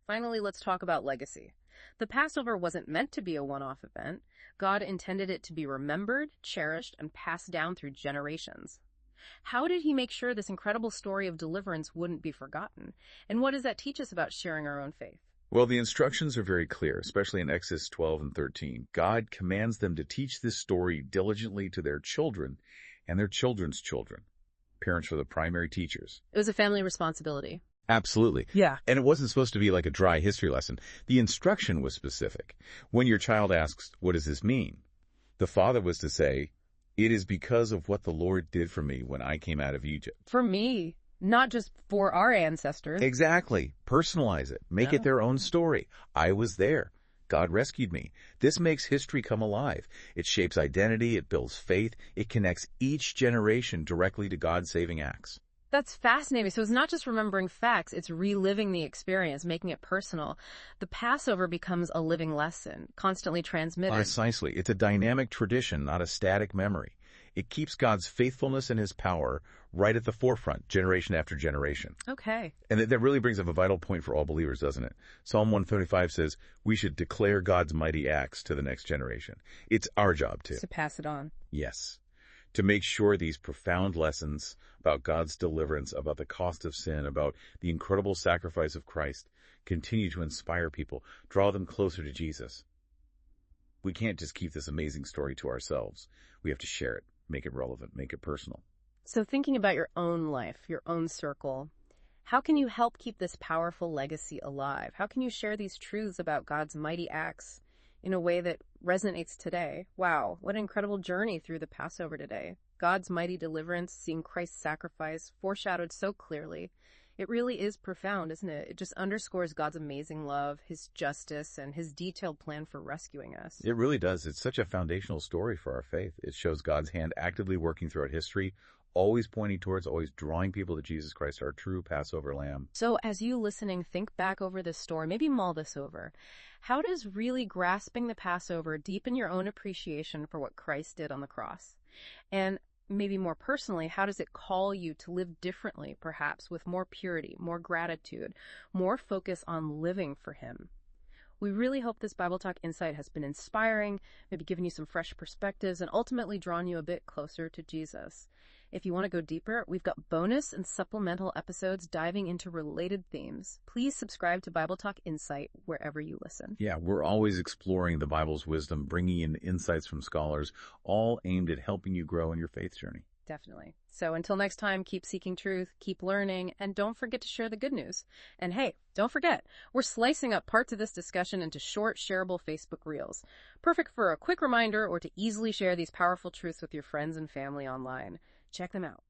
Finally, let's talk about legacy. The Passover wasn't meant to be a one-off event. God intended it to be remembered, cherished, and passed down through generations. How did he make sure this incredible story of deliverance wouldn't be forgotten? And what does that teach us about sharing our own faith? Well, the instructions are very clear, especially in Exodus 12 and 13. God commands them to teach this story diligently to their children and their children's children. Parents are the primary teachers. It was a family responsibility. Absolutely. Yeah. And it wasn't supposed to be like a dry history lesson. The instruction was specific. When your child asks, what does this mean? The father was to say, it is because of what the Lord did for me when I came out of Egypt. For me, not just for our ancestors. Exactly. Personalize it. Make it their own story. I was there. God rescued me. This makes history come alive. It shapes identity. It builds faith. It connects each generation directly to God's saving acts. That's fascinating. So it's not just remembering facts, it's reliving the experience, making it personal. The Passover becomes a living lesson, constantly transmitted. Precisely. It's a dynamic tradition, not a static memory. It keeps God's faithfulness and his power right at the forefront, generation after generation. Okay. And that really brings up a vital point for all believers, doesn't it? Psalm 135 says, we should declare God's mighty acts to the next generation. It's our job to pass it on. Yes. To make sure these profound lessons about God's deliverance, about the cost of sin, about the incredible sacrifice of Christ, continue to inspire people, draw them closer to Jesus. We can't just keep this amazing story to ourselves. We have to share it, make it relevant, make it personal. So thinking about your own life, your own circle, how can you help keep this powerful legacy alive? How can you share these truths about God's mighty acts in a way that resonates today? Wow, what an incredible journey through the Passover today. God's mighty deliverance, seeing Christ's sacrifice foreshadowed so clearly. It really is profound, isn't it? It just underscores God's amazing love, his justice, and his detailed plan for rescuing us. It really does. It's such a foundational story for our faith. It shows God's hand actively working throughout history, always pointing towards, always drawing people to Jesus Christ, our true Passover lamb. So as you listening, think back over this story, maybe mull this over. How does really grasping the Passover deepen your own appreciation for what Christ did on the cross? And maybe more personally, how does it call you to live differently, perhaps with more purity, more gratitude, more focus on living for him? We really hope this Bible Talk Insight has been inspiring, maybe given you some fresh perspectives, and ultimately drawn you a bit closer to Jesus. If you want to go deeper, we've got bonus and supplemental episodes diving into related themes. Please subscribe to Bible Talk Insight wherever you listen. Yeah, we're always exploring the Bible's wisdom, bringing in insights from scholars, all aimed at helping you grow in your faith journey. Definitely. So until next time, keep seeking truth, keep learning, and don't forget to share the good news. And hey, don't forget, we're slicing up parts of this discussion into short, shareable Facebook Reels. Perfect for a quick reminder or to easily share these powerful truths with your friends and family online. Check them out.